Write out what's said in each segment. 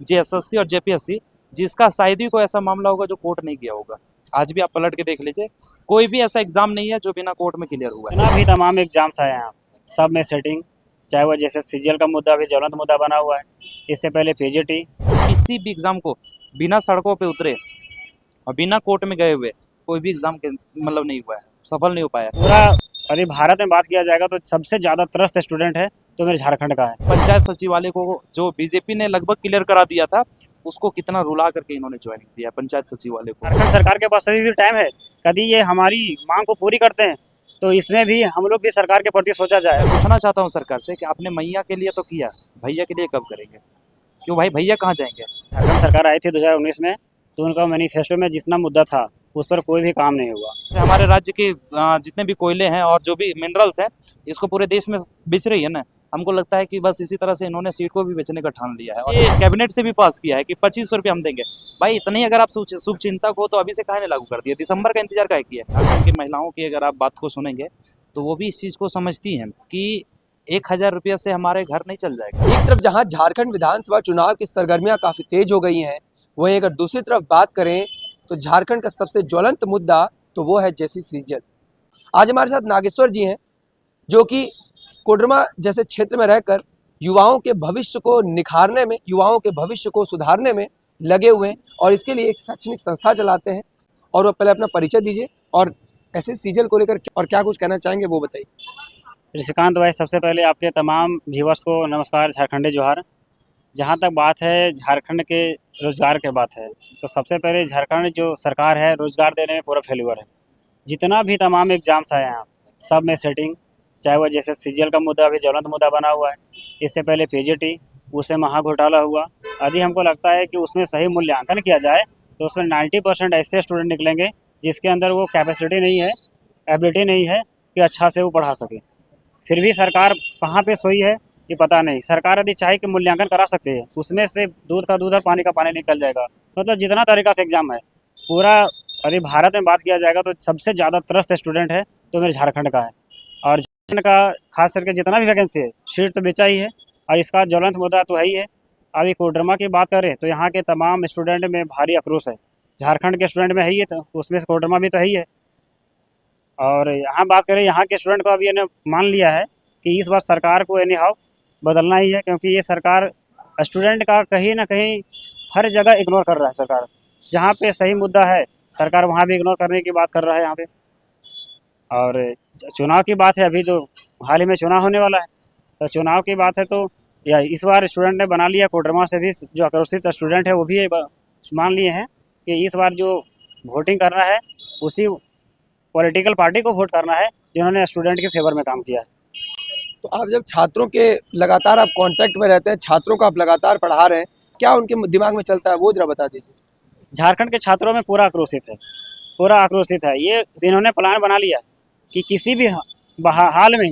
JSSC और JPSC, जिसका शायद ही कोई ऐसा मामला होगा जो कोर्ट नहीं किया होगा। आज भी आप पलट के देख लीजिए, कोई भी ऐसा एग्जाम नहीं है जो बिना कोर्ट में क्लियर हुआ है। जितना भी तमाम एग्जाम्स आए हैं सब में सेटिंग, चाहे वो जैसे सीजीएल का मुद्दा भी ज्वलंत मुद्दा बना हुआ है, इससे पहले पीजीटी। किसी भी एग्जाम को बिना सड़कों पे उतरे और बिना कोर्ट में गए हुए कोई भी एग्जाम मतलब नहीं हुआ है, सफल नहीं हो पाया। पूरा अभी भारत में बात किया जाएगा तो सबसे ज़्यादा त्रस्त स्टूडेंट है तो मेरे झारखंड का है। पंचायत सचिवालय को जो बीजेपी ने लगभग क्लियर करा दिया था, उसको कितना रुला करके इन्होंने ज्वाइन किया पंचायत सचिवालय को। झारखंड सरकार के पास अभी भी टाइम है, कभी ये हमारी मांग को पूरी करते हैं तो इसमें भी हम लोग भी सरकार के प्रति सोचा जाए। पूछना चाहता हूँ सरकार से कि आपने मैया के लिए तो किया, भैया के लिए कब करेंगे? क्यों भाई, भैया कहाँ जाएंगे? झारखंड सरकार आई थी 2019 में, तो उनका मैनिफेस्टो में जितना मुद्दा था उस पर कोई भी काम नहीं हुआ। हमारे राज्य के जितने भी कोयले हैं और जो भी मिनरल्स हैं, इसको पूरे देश में बेच रही है ना। हमको लगता है कि बस इसी तरह से इन्होंने सीट को भी बेचने का ठान लिया है और ये कैबिनेट से भी पास किया है कि 2500 रुपये हम देंगे। भाई इतनी अगर आप शुभ चिंतक हो तो अभी से काहे नहीं लागू कर दिया? दिसंबर का इंतजार काहे किया? झारखंड की महिलाओं की अगर आप बात को सुनेंगे तो वो भी इस चीज़ को समझती हैं कि 1000 रुपये से हमारे घर नहीं चल जाएगा। एक तरफ जहां झारखंड विधानसभा चुनाव की सरगर्मियां काफी तेज हो गई हैं, वहीं अगर दूसरी तरफ बात करें तो झारखंड का सबसे ज्वलंत मुद्दा तो वो है जेसी सीजन। आज हमारे साथ नागेश्वर जी हैं, जो कि कोडरमा जैसे क्षेत्र में रहकर युवाओं के भविष्य को निखारने में, युवाओं के भविष्य को सुधारने में लगे हुए हैं और इसके लिए एक शैक्षणिक संस्था चलाते हैं। और वो पहले अपना परिचय दीजिए और ऐसे सीजन को लेकर और क्या कुछ कहना चाहेंगे वो बताइए। ऋषिकांत भाई, सबसे पहले आपके तमाम व्यूवर्स को नमस्कार, झारखंडी जोहार। जहाँ तक बात है झारखंड के रोजगार के बात है, तो सबसे पहले झारखंड जो सरकार है रोजगार देने में पूरा फेल्यूर है। जितना भी तमाम एग्जाम्स आए हैं सब में सेटिंग, चाहे वो जैसे सीजीएल का मुद्दा अभी ज्वलंत मुद्दा बना हुआ है, इससे पहले पीजीटी, उससे महा घोटाला हुआ। यदि हमको लगता है कि उसमें सही मूल्यांकन किया जाए तो उसमें 90% ऐसे स्टूडेंट निकलेंगे जिसके अंदर वो कैपेसिटी नहीं है, एबिलिटी नहीं है कि अच्छा से वो पढ़ा सके। फिर भी सरकार कहाँ पे सोई है ये पता नहीं। सरकार यदि चाहे कि मूल्यांकन करा सकते हैं, उसमें से दूध का दूध और पानी का पानी निकल जाएगा। मतलब जितना तरीका से एग्जाम है पूरा, यदि भारत में बात किया जाएगा तो सबसे ज़्यादा त्रस्त स्टूडेंट है तो मेरे झारखंड का है। और झारखंड का खास करके जितना भी वैकेंसी है, सीट तो बेचा ही है और इसका ज्वलंत मुद्दा तो है ही है। अभी कोडरमा की बात करें तो यहाँ के तमाम स्टूडेंट में भारी आक्रोश है। झारखंड के स्टूडेंट में है ही है, तो उसमें से कोडरमा भी तो है ही है। और यहाँ बात करें, यहाँ के स्टूडेंट को अभी इन्हें मान लिया है कि इस बार सरकार को एनी हाउ बदलना ही है, क्योंकि ये सरकार स्टूडेंट का कहीं ना कहीं हर जगह इग्नोर कर रहा है। सरकार जहाँ पे सही मुद्दा है सरकार वहाँ भी इग्नोर करने की बात कर रहा है यहाँ पे। और चुनाव की बात है, अभी तो हाल ही में चुनाव होने वाला है, तो चुनाव की बात है तो या इस बार स्टूडेंट ने बना लिया, कोडरमा से भी जो आक्रोशित स्टूडेंट है वो भी मान लिए हैं कि इस बार जो वोटिंग करना है उसी पॉलिटिकल पार्टी को वोट करना है जिन्होंने स्टूडेंट के फेवर में काम किया है। तो आप जब छात्रों के लगातार आप कांटेक्ट में रहते हैं, छात्रों को आप लगातार पढ़ा रहे हैं, क्या उनके दिमाग में चलता है वो जरा बता दीजिए। झारखंड के छात्रों में पूरा आक्रोशित है, पूरा आक्रोशित है। ये इन्होंने प्लान बना लिया कि किसी भी हाल में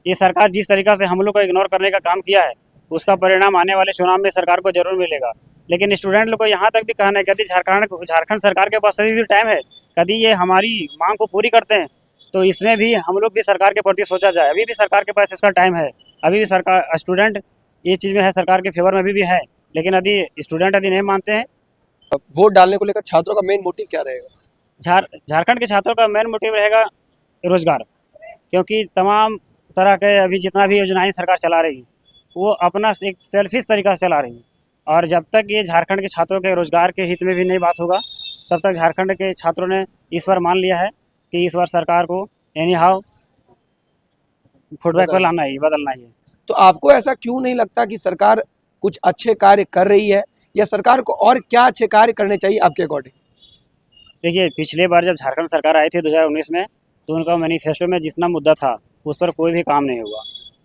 ये सरकार जिस तरीका से हम लोग को इग्नोर करने का काम किया है उसका परिणाम आने वाले चुनाव में सरकार को जरूर मिलेगा। लेकिन स्टूडेंट लोग को यहाँ तक भी कहना है कि झारखंड सरकार के पास अभी भी टाइम है, कभी ये हमारी मांग को पूरी करते हैं तो इसमें भी हम लोग भी सरकार के प्रति सोचा जाए। अभी भी सरकार के पास इसका टाइम है, अभी भी सरकार स्टूडेंट ये चीज़ में है, सरकार के फेवर में अभी भी है। लेकिन यदि स्टूडेंट यदि नहीं मानते हैं, वोट डालने को लेकर छात्रों का मेन मोटिव क्या रहेगा? झारखंड के छात्रों का मेन मोटिव रहेगा रोजगार, क्योंकि तमाम तरह के अभी जितना भी योजनाएं सरकार चला रही है वो अपना एक सेल्फिश तरीका से चला रही है। और जब तक ये झारखंड के छात्रों के रोजगार के हित में भी नहीं बात होगा तब तक झारखंड के छात्रों ने इस बार मान लिया है कि इस बार सरकार को एनी हाउ फुटबैक पर लाना ही, बदलना ही है। तो आपको ऐसा क्यों नहीं लगता कि सरकार कुछ अच्छे कार्य कर रही है, या सरकार को और क्या अच्छे कार्य करने चाहिए आपके अकॉर्डिंग? देखिए, पिछले बार जब झारखंड सरकार आई थी 2019 में, तो उनका मैनिफेस्टो में जितना मुद्दा था उस पर कोई भी काम नहीं हुआ।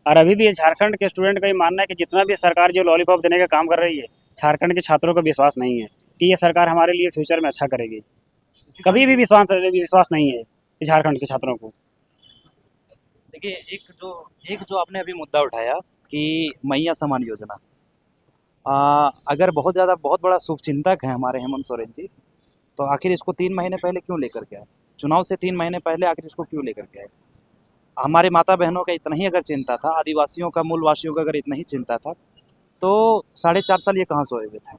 और अभी भी झारखंड के स्टूडेंट का ये मानना है कि जितना भी सरकार जो लॉलीपॉप देने का काम कर रही है, झारखंड के छात्रों को विश्वास नहीं है कि ये सरकार हमारे लिए फ्यूचर में अच्छा करेगी। कभी भी विश्वास नहीं है झारखंड के छात्रों को। देखिए, एक जो आपने अभी मुद्दा उठाया कि मैया समान योजना, अगर बहुत बड़ा शुभचिंतक है हमारे हेमंत सोरेन जी, तो आखिर इसको 3 महीने पहले क्यों लेकर के आए? चुनाव से 3 महीने पहले आखिर इसको क्यों लेकर के आए? हमारे माता बहनों का इतना ही अगर चिंता था, आदिवासियों का, मूलवासियों का अगर इतना ही चिंता था, तो 4.5 साल ये कहाँ सोए हुए थे?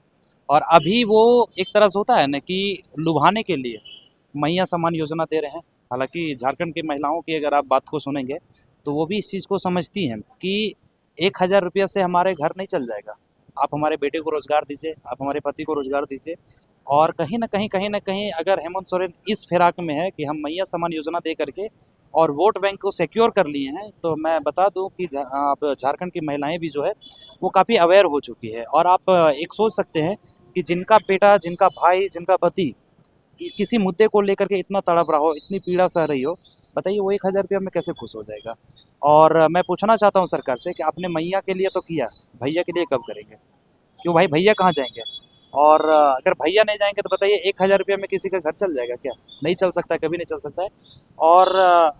और अभी वो एक तरह से होता है ना कि लुभाने के लिए मैया सम्मान योजना दे रहे हैं। हालांकि झारखंड की महिलाओं की अगर आप बात को सुनेंगे तो वो भी इस चीज़ को समझती हैं कि 1,000 रुपया से हमारे घर नहीं चल जाएगा। आप हमारे बेटे को रोज़गार दीजिए, आप हमारे पति को रोज़गार दीजिए। और कहीं न कहीं अगर हेमंत सोरेन इस फिराक में है कि हम मैया सम्मान योजना दे करके और वोट बैंक को सिक्योर कर लिए हैं, तो मैं बता दूं कि आप झारखंड की महिलाएं भी जो है वो काफ़ी अवेयर हो चुकी है। और आप एक सोच सकते हैं कि जिनका बेटा, जिनका भाई, जिनका पति किसी मुद्दे को लेकर के इतना तड़प रहा हो, इतनी पीड़ा सह रही हो, बताइए वो 1,000 रुपया में कैसे खुश हो जाएगा। और मैं पूछना चाहता हूँ सरकार से कि आपने मैया के लिए तो किया, भैया के लिए कब करेंगे? क्यों भाई, भैया कहाँ जाएंगे? और अगर भैया नहीं जाएंगे तो बताइए 1,000 रुपये में किसी का घर चल जाएगा क्या? नहीं चल सकता है, कभी नहीं चल सकता है। और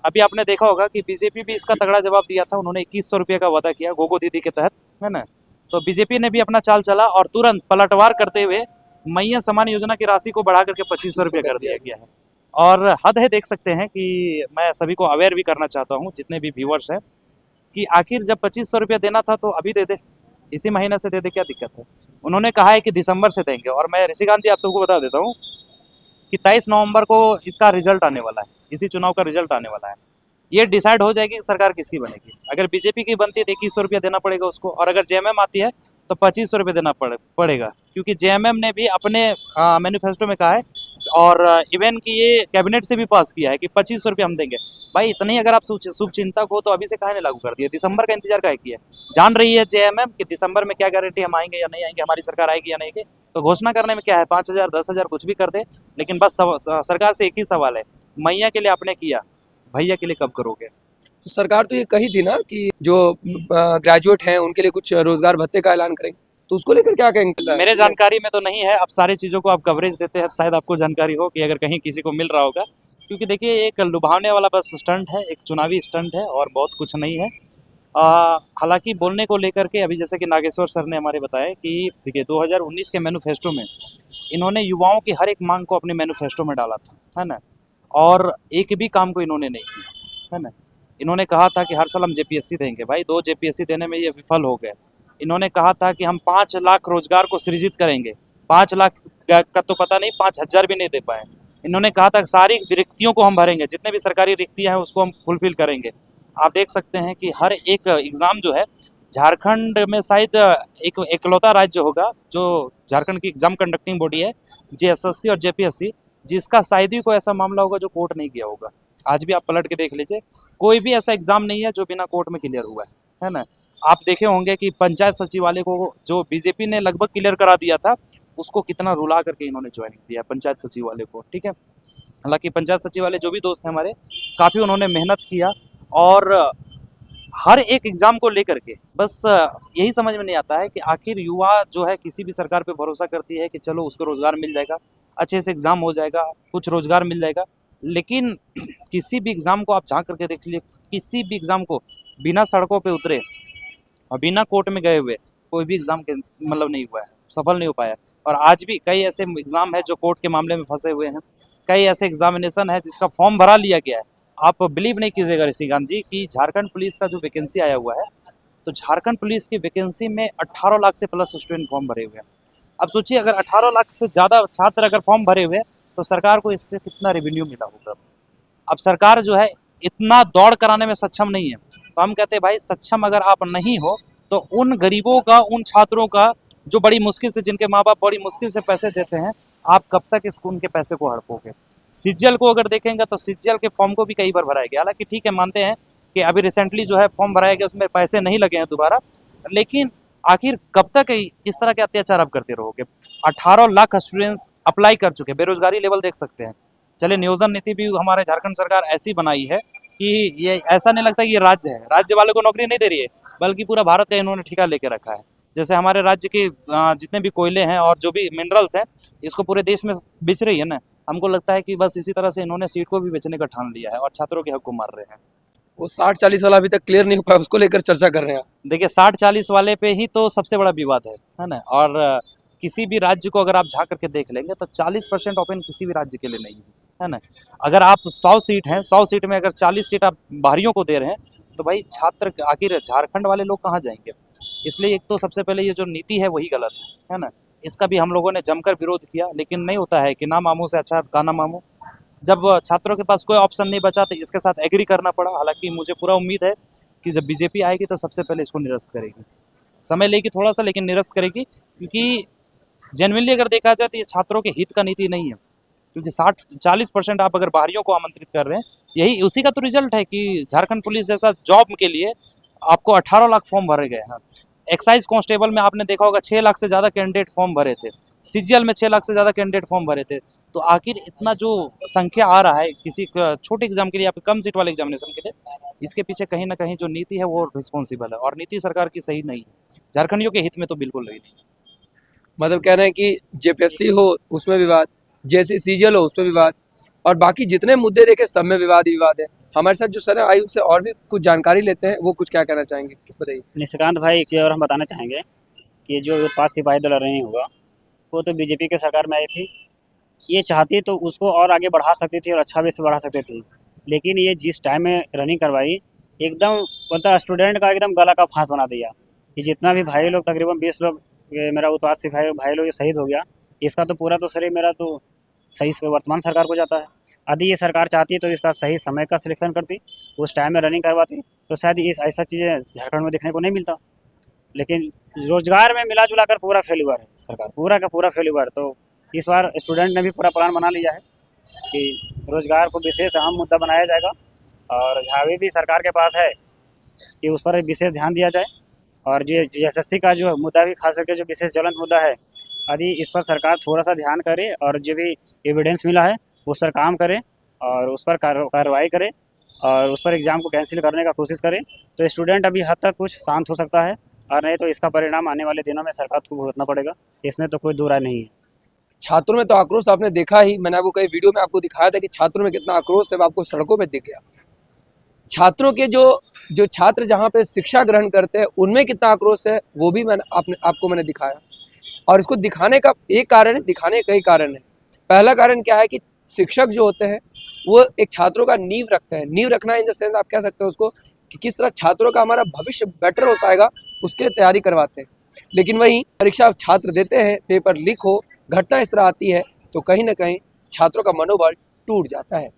अभी आपने देखा होगा कि बीजेपी भी इसका तगड़ा जवाब दिया था। उन्होंने 2,100 रुपये का वादा किया गोगो दीदी के तहत, है ना। तो बीजेपी ने भी अपना चाल चला और तुरंत पलटवार करते हुए मैया सम्मान योजना की राशि को बढ़ा करके 2,500 रुपये कर दिया गया है। और हद है, देख सकते हैं कि मैं सभी को अवेयर भी करना चाहता हूँ, जितने भी व्यूअर्स हैं, कि आखिर जब 2,500 रुपया देना था तो अभी दे दे, इसी महीने से दे दे, क्या दिक्कत है। उन्होंने कहा है कि दिसंबर से देंगे। और मैं ऋषिकांत जी आप सबको बता देता हूँ कि 23 नवंबर को इसका रिजल्ट आने वाला है, इसी चुनाव का रिजल्ट आने वाला है। ये डिसाइड हो जाएगी कि सरकार किसकी बनेगी। अगर बीजेपी की बनती है तो 2,100 रुपया देना पड़ेगा उसको, और अगर जेएमएम आती है तो 2,500 रुपये देना पड़ेगा, क्योंकि जेएमएम ने भी अपने मैनिफेस्टो में कहा है और इवन कि ये कैबिनेट से भी पास किया है कि 2,500 रुपये हम देंगे। भाई इतनी अगर आप शुभ चिंतक हो तो अभी से काहे नहीं लागू कर दिया? दिसंबर का इंतजार काहे किया? जान रही है जेएमएम कि दिसंबर में क्या गारंटी हम आएंगे या नहीं आएंगे, हमारी सरकार आएगी या नहीं आएगी। तो घोषणा करने में क्या है, 5,000 10,000 कुछ भी कर दे, लेकिन बस सरकार से एक ही सवाल है, मैया के लिए आपने किया, भैया के लिए कब करोगे? तो सरकार तो ये कही थी ना कि जो ग्रेजुएट हैं उनके लिए कुछ रोजगार भत्ते का ऐलान करेंगे, तो उसको लेकर क्या कहेंगे? मेरे जानकारी में तो नहीं है। अब सारी चीज़ों को आप कवरेज देते हैं, शायद आपको जानकारी हो कि अगर कहीं किसी को मिल रहा होगा, क्योंकि देखिए एक लुभावने वाला बस स्टंट है, एक चुनावी स्टंट है और बहुत कुछ नहीं है। हालांकि बोलने को लेकर के अभी जैसे कि नागेश्वर सर ने हमारे बताया कि देखिए 2019 के मैनिफेस्टो में इन्होंने युवाओं की हर एक मांग को अपने मैनिफेस्टो में डाला था, है ना। और एक भी काम को इन्होंने नहीं किया, है ना। इन्होंने कहा था कि हर साल हम जेपीएससी देंगे, भाई 2 जेपीएससी देने में ये विफल हो गए। इन्होंने कहा था कि हम 5 लाख रोजगार को सृजित करेंगे, 5 लाख का तो पता नहीं, 5,000 भी नहीं दे पाए। इन्होंने कहा था कि सारी रिक्तियों को हम भरेंगे, जितने भी सरकारी रिक्तियां हैं उसको हम फुलफिल करेंगे। आप देख सकते हैं कि हर एक एग्ज़ाम जो है झारखंड में शायद एक एकलौता राज्य होगा जो झारखंड की एग्ज़ाम कंडक्टिंग बॉडी है, जेएसएससी और जेपीएससी, जिसका शायद ही कोई ऐसा मामला होगा जो कोर्ट नहीं गया होगा। आज भी आप पलट के देख लीजिए, कोई भी ऐसा एग्ज़ाम नहीं है जो बिना कोर्ट में क्लियर हुआ है ना। आप देखे होंगे कि पंचायत सचिवालय को जो बीजेपी ने लगभग क्लियर करा दिया था, उसको कितना रुला करके इन्होंने ज्वाइन किया पंचायत सचिवालय को, ठीक है। हालांकि पंचायत सचिवालय जो भी दोस्त हैं हमारे, काफ़ी उन्होंने मेहनत किया और हर एक एग्ज़ाम को लेकर के बस यही समझ में नहीं आता है कि आखिर युवा जो है किसी भी सरकार पे भरोसा करती है कि चलो उसको रोज़गार मिल जाएगा, अच्छे से एग्ज़ाम हो जाएगा, कुछ रोज़गार मिल जाएगा। लेकिन किसी भी एग्ज़ाम को आप झाँक करके देख लीजिए, किसी भी एग्ज़ाम को बिना सड़कों पे उतरे और बिना कोर्ट में गए हुए कोई भी एग्ज़ाम मतलब नहीं हुआ है, सफल नहीं हो पाया। और आज भी कई ऐसे एग्ज़ाम है जो कोर्ट के मामले में फंसे हुए हैं, कई ऐसे एग्जामिनेशन है जिसका फॉर्म भरा लिया गया है। आप बिलीव नहीं कीजिएगा ऋषिकांत जी कि झारखंड पुलिस का जो वैकेंसी आया हुआ है, तो झारखंड पुलिस की वैकेंसी में 18 लाख से प्लस स्टूडेंट फॉर्म भरे हुए हैं। अब सोचिए अगर 18 लाख से ज़्यादा छात्र अगर फॉर्म भरे हुए तो सरकार को इससे कितना रेवेन्यू मिला होगा। अब सरकार जो है इतना दौड़ कराने में सक्षम नहीं है, तो हम कहते हैं भाई सक्षम अगर आप नहीं हो तो उन गरीबों का, उन छात्रों का जो बड़ी मुश्किल से, जिनके माँ बाप बड़ी मुश्किल से पैसे देते हैं, आप कब तक उनके पैसे को हड़पोगे। सीजीएल को अगर देखेंगे तो सीजीएल के फॉर्म को भी कई बार भराया गया, हालांकि ठीक है मानते हैं कि अभी रिसेंटली जो है फॉर्म भराया गया उसमें पैसे नहीं लगे हैं दोबारा, लेकिन आखिर कब तक इस तरह के अत्याचार आप करते रहोगे। 18 लाख स्टूडेंट्स अप्लाई कर चुके हैं, बेरोजगारी लेवल देख सकते हैं। चलिए नियोजन नीति भी हमारे झारखंड सरकार ऐसी बनाई है कि ये ऐसा नहीं लगता कि ये राज्य है, राज्य वालों को नौकरी नहीं दे रही है, बल्कि पूरा भारत का इन्होंने ठेका लेके रखा है। जैसे हमारे राज्य के जितने भी कोयले हैं और जो भी मिनरल्स हैं, इसको पूरे देश में बेच रही है ना। हमको लगता है कि बस इसी तरह से इन्होंने सीट को भी बेचने का ठान लिया है और छात्रों के हक को मार रहे हैं। वो 60-40 वाला अभी तक क्लियर नहीं हो पाया, उसको लेकर चर्चा कर रहे हैं। देखिए 60-40 वाले पे ही तो सबसे बड़ा विवाद है ना। और किसी भी राज्य को अगर आप झाँक करके देख लेंगे तो 40% ओपन किसी भी राज्य के लिए नहीं है ना। अगर आप 100 सीट हैं, 100 सीट में अगर 40 सीट आप बाहरियों को दे रहे हैं, तो भाई छात्र आखिर झारखंड वाले लोग कहाँ जाएंगे। इसलिए एक तो सबसे पहले ये जो नीति है वही गलत है ना। इसका भी हम लोगों ने जमकर विरोध किया, लेकिन नहीं होता है कि ना मामू से अच्छा गाना मामू। जब छात्रों के पास कोई ऑप्शन नहीं बचा तो इसके साथ एग्री करना पड़ा। हालांकि मुझे पूरा उम्मीद है कि जब बीजेपी आएगी तो सबसे पहले इसको निरस्त करेगी। समय लेगी थोड़ा सा, लेकिन निरस्त करेगी, क्योंकि जेन्युइनली अगर देखा जाए तो ये छात्रों के हित का नीति नहीं है। क्योंकि 60-40% आप अगर बाहरियों को आमंत्रित कर रहे हैं, यही उसी का तो रिजल्ट है कि झारखंड पुलिस जैसा जॉब के लिए आपको 18 लाख फॉर्म भरे गए हैं। एक्साइज कांस्टेबल में आपने देखा होगा 6 लाख से ज़्यादा कैंडिडेट फॉर्म भरे थे। सीजीएल में 6 लाख से ज़्यादा कैंडिडेट फॉर्म भरे थे। तो आखिर इतना जो संख्या आ रहा है किसी छोटे एग्जाम के लिए या फिर कम सीट वाले एग्जामिनेशन के लिए, इसके पीछे कहीं ना कहीं जो नीति है वो रिस्पॉन्सिबल है, और नीति सरकार की सही नहीं है। झारखंडियों के हित में तो बिल्कुल नहीं है। मतलब कह रहे हैं कि जेपीएससी हो उसमें विवाद, जैसे सीजीएल हो उसमें विवाद, और बाकी जितने मुद्दे देखे सब में विवाद ही विवाद है। हमारे साथ जो सर आई उनसे और भी कुछ जानकारी लेते हैं, वो कुछ क्या कहना चाहेंगे बताइए। निशिकांत भाई, एक चीज़ और हम बताना चाहेंगे कि जो उत्पाद सिपाही दल नहीं होगा, वो तो बीजेपी के सरकार में आई थी। ये चाहती तो उसको और आगे बढ़ा सकती थी और अच्छा भी से बढ़ा सकती थी, लेकिन ये जिस टाइम में रनिंग करवाई, एकदम मतलब स्टूडेंट का एकदम गला का फांस बना दिया। ये जितना भी भाई लोग, तकरीबन 20 लोग, ये मेरा उत्पाद सिपाही भाई लोग ये शहीद हो गया, इसका तो पूरा तो श्रेय मेरा तो सही से वर्तमान सरकार को जाता है। यदि ये सरकार चाहती तो इसका सही समय का सिलेक्शन करती, उस टाइम में रनिंग करवाती, तो शायद ये ऐसा चीज़ें झारखंड में देखने को नहीं मिलता। लेकिन रोजगार में मिला जुला कर पूरा फेल्यूर है सरकार, पूरा का पूरा फेल्यूर। तो इस बार स्टूडेंट ने भी पूरा प्लान बना लिया है कि रोजगार को विशेष अहम मुद्दा बनाया जाएगा, और झावी भी सरकार के पास है कि उस पर विशेष ध्यान दिया जाए। और जो एसएससी का जो मुद्दा भी खास करके जो विशेष ज्वलंत मुद्दा है, यदि इस पर सरकार थोड़ा सा ध्यान करे और जो भी एविडेंस मिला है उस पर काम करे और उस पर कार्रवाई करे और उस पर एग्ज़ाम को कैंसिल करने का कोशिश करे, तो स्टूडेंट अभी हद तक कुछ शांत हो सकता है, और नहीं तो इसका परिणाम आने वाले दिनों में सरकार को भुगतना पड़ेगा। इसमें तो कोई दो राय नहीं है। छात्रों में तो आक्रोश आपने देखा ही, मैंने आपको कई वीडियो में आपको दिखाया था कि छात्रों में कितना आक्रोश है, आपको सड़कों पे दिख गया। छात्रों के जो छात्र जहाँ पे शिक्षा ग्रहण करते हैं उनमें कितना आक्रोश है, वो भी आपको मैंने दिखाया। और इसको दिखाने का एक कारण है, दिखाने के कई कारण है। पहला कारण क्या है कि शिक्षक जो होते हैं वो एक छात्रों का नींव रखते हैं। नींव रखना इन द सेंस आप कह सकते हो उसको कि किस तरह छात्रों का हमारा भविष्य बेटर हो पाएगा, उसके लिए तैयारी करवाते हैं। लेकिन वहीं परीक्षा छात्र देते हैं, पेपर लीक हो, घटना इस तरह आती है, तो कहीं ना कहीं छात्रों का मनोबल टूट जाता है।